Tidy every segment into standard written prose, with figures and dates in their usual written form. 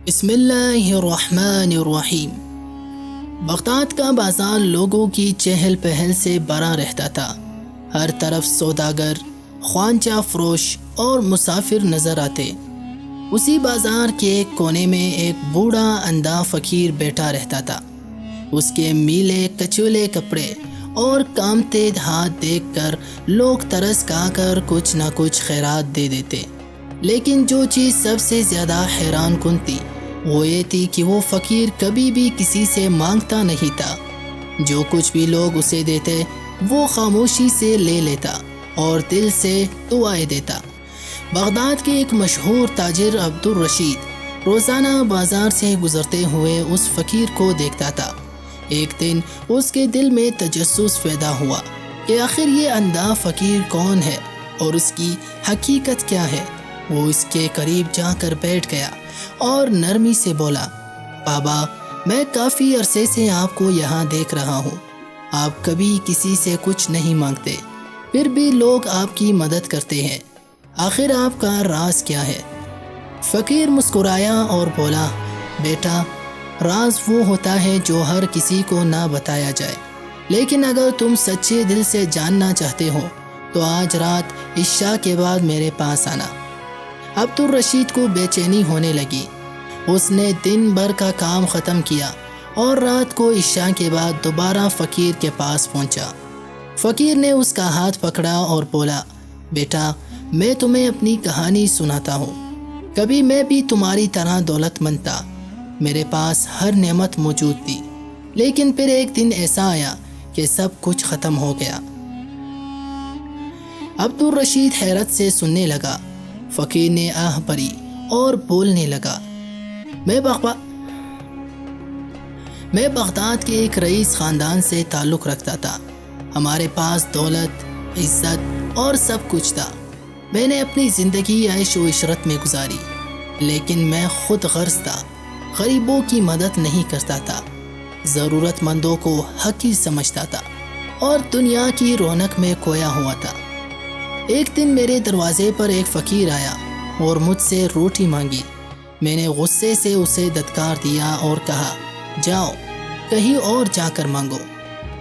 بسم اللہ الرحمن الرحیم۔ بغداد کا بازار لوگوں کی چہل پہل سے بھرا رہتا تھا۔ ہر طرف سوداگر، خوانچہ فروش اور مسافر نظر آتے۔ اسی بازار کے ایک کونے میں ایک بوڑھا اندھا فقیر بیٹھا رہتا تھا۔ اس کے میلے کچولے کپڑے اور کامتے ہاتھ دیکھ کر لوگ ترس کھا کر کچھ نہ کچھ خیرات دے دیتے۔ لیکن جو چیز سب سے زیادہ حیران کن تھی وہ یہ تھی کہ وہ فقیر کبھی بھی کسی سے مانگتا نہیں تھا۔ جو کچھ بھی لوگ اسے دیتے وہ خاموشی سے لے لیتا اور دل سے دعائیں دیتا۔ بغداد کے ایک مشہور تاجر عبدالرشید روزانہ بازار سے گزرتے ہوئے اس فقیر کو دیکھتا تھا۔ ایک دن اس کے دل میں تجسس پیدا ہوا کہ آخر یہ اندھا فقیر کون ہے اور اس کی حقیقت کیا ہے۔ وہ اس کے قریب جا کر بیٹھ گیا اور نرمی سے بولا، بابا، میں کافی عرصے سے آپ کو یہاں دیکھ رہا ہوں۔ آپ کبھی کسی سے کچھ نہیں مانگتے، پھر بھی لوگ آپ کی مدد کرتے ہیں۔ آخر آپ کا راز کیا ہے؟ فقیر مسکرایا اور بولا، بیٹا، راز وہ ہوتا ہے جو ہر کسی کو نہ بتایا جائے، لیکن اگر تم سچے دل سے جاننا چاہتے ہو تو آج رات عشاء کے بعد میرے پاس آنا۔ عبدالرشید کو بے چینی ہونے لگی۔ اس نے دن بھر کا کام ختم کیا اور رات کو عشاء کے بعد دوبارہ فقیر کے پاس پہنچا۔ فقیر نے اس کا ہاتھ پکڑا اور بولا، بیٹا، میں تمہیں اپنی کہانی سناتا ہوں۔ کبھی میں بھی تمہاری طرح دولت مند تھا، میرے پاس ہر نعمت موجود تھی، لیکن پھر ایک دن ایسا آیا کہ سب کچھ ختم ہو گیا۔ عبدالرشید حیرت سے سننے لگا۔ فقیر نے آہ بھری اور بولنے لگا، میں بغداد کے ایک رئیس خاندان سے تعلق رکھتا تھا۔ ہمارے پاس دولت، عزت اور سب کچھ تھا۔ میں نے اپنی زندگی عیش و عشرت میں گزاری، لیکن میں خود غرض تھا، غریبوں کی مدد نہیں کرتا تھا، ضرورت مندوں کو حقیر سمجھتا تھا اور دنیا کی رونق میں کھویا ہوا تھا۔ ایک دن میرے دروازے پر ایک فقیر آیا اور مجھ سے روٹی مانگی۔ میں نے غصے سے اسے دھتکار دیا اور کہا، جاؤ، کہیں اور جا کر مانگو۔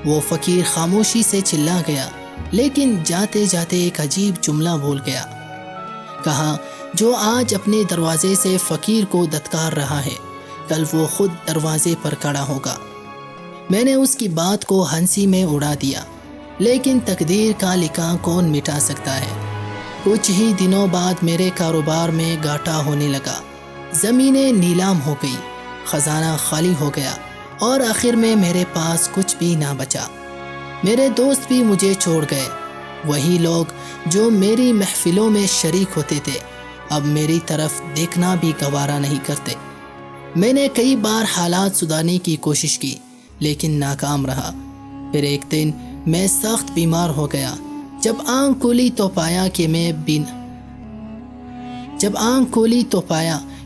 وہ فقیر خاموشی سے چلا گیا، لیکن جاتے جاتے ایک عجیب جملہ بول گیا۔ کہا، جو آج اپنے دروازے سے فقیر کو دھتکار رہا ہے، کل وہ خود دروازے پر کھڑا ہوگا۔ میں نے اس کی بات کو ہنسی میں اڑا دیا، لیکن تقدیر کا لکھا کون مٹا سکتا ہے۔ کچھ ہی دنوں بعد میرے کاروبار میں گھاٹا ہونے لگا، زمینیں نیلام ہو گئی، خزانہ خالی ہو گیا اور آخر میں میرے پاس کچھ بھی نہ بچا۔ میرے دوست بھی مجھے چھوڑ گئے، وہی لوگ جو میری محفلوں میں شریک ہوتے تھے اب میری طرف دیکھنا بھی گوارا نہیں کرتے۔ میں نے کئی بار حالات سدھارنے کی کوشش کی، لیکن ناکام رہا۔ پھر ایک دن میں سخت بیمار ہو گیا۔ جب آنکھ کھولی تو پایا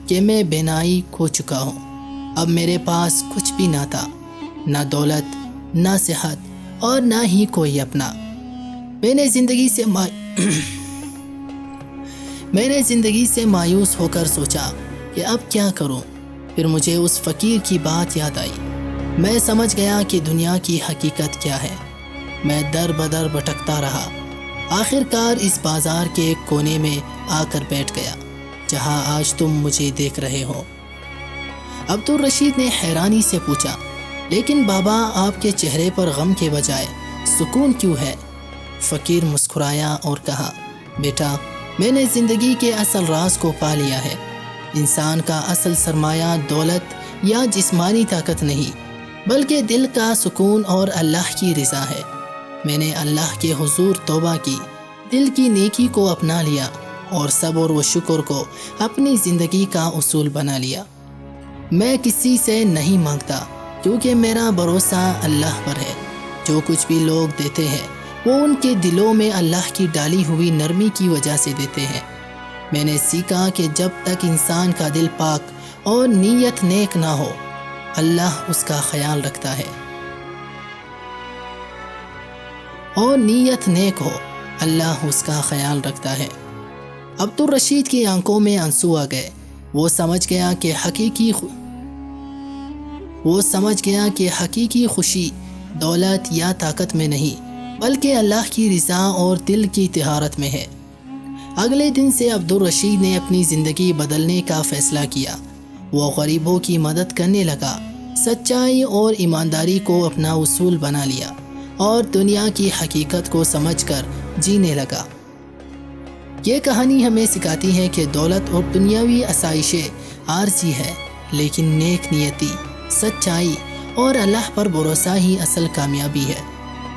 کہ میں بینائی کھو چکا ہوں۔ اب میرے پاس کچھ بھی نہ تھا، نہ دولت، نہ صحت اور نہ ہی کوئی اپنا۔ میں نے زندگی سے مایوس ہو کر سوچا کہ اب کیا کروں۔ پھر مجھے اس فقیر کی بات یاد آئی۔ میں سمجھ گیا کہ دنیا کی حقیقت کیا ہے۔ میں در بدر بھٹکتا رہا، آخر کار اس بازار کے ایک کونے میں آ کر بیٹھ گیا جہاں آج تم مجھے دیکھ رہے ہو۔ عبدالرشید نے حیرانی سے پوچھا، لیکن بابا، آپ کے چہرے پر غم کے بجائے سکون کیوں ہے؟ فقیر مسکرایا اور کہا، بیٹا، میں نے زندگی کے اصل راز کو پا لیا ہے۔ انسان کا اصل سرمایہ دولت یا جسمانی طاقت نہیں، بلکہ دل کا سکون اور اللہ کی رضا ہے۔ میں نے اللہ کے حضور توبہ کی، دل کی نیکی کو اپنا لیا اور صبر و شکر کو اپنی زندگی کا اصول بنا لیا۔ میں کسی سے نہیں مانگتا، کیونکہ میرا بھروسہ اللہ پر ہے۔ جو کچھ بھی لوگ دیتے ہیں وہ ان کے دلوں میں اللہ کی ڈالی ہوئی نرمی کی وجہ سے دیتے ہیں۔ میں نے سیکھا کہ جب تک انسان کا دل پاک اور نیت نیک نہ ہو، اللہ اس کا خیال رکھتا ہے، اور نیت نیک ہو، اللہ اس کا خیال رکھتا ہے۔ عبدالرشید کی آنکھوں میں آنسو آ گئے۔ وہ سمجھ گیا کہ حقیقی خوشی دولت یا طاقت میں نہیں بلکہ اللہ کی رضا اور دل کی طہارت میں ہے۔ اگلے دن سے عبدالرشید نے اپنی زندگی بدلنے کا فیصلہ کیا۔ وہ غریبوں کی مدد کرنے لگا، سچائی اور ایمانداری کو اپنا اصول بنا لیا اور دنیا کی حقیقت کو سمجھ کر جینے لگا۔ یہ کہانی ہمیں سکھاتی ہے کہ دولت اور دنیاوی آسائشیں عارضی ہے، لیکن نیک نیتی، سچائی اور اللہ پر بھروسہ ہی اصل کامیابی ہے۔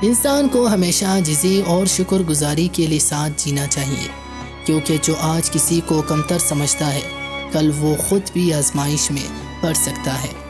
انسان کو ہمیشہ عاجزی اور شکر گزاری کے ساتھ جینا چاہیے، کیونکہ جو آج کسی کو کمتر سمجھتا ہے کل وہ خود بھی آزمائش میں پڑ سکتا ہے۔